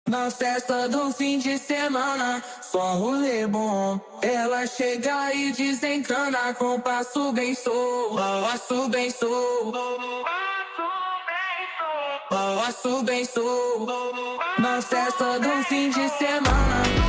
Na festa do fim de semana, só rolê bom. Ela chega e desencana com passo bem solto, passo bem solto, passo bem solto. Na festa do fim de semana.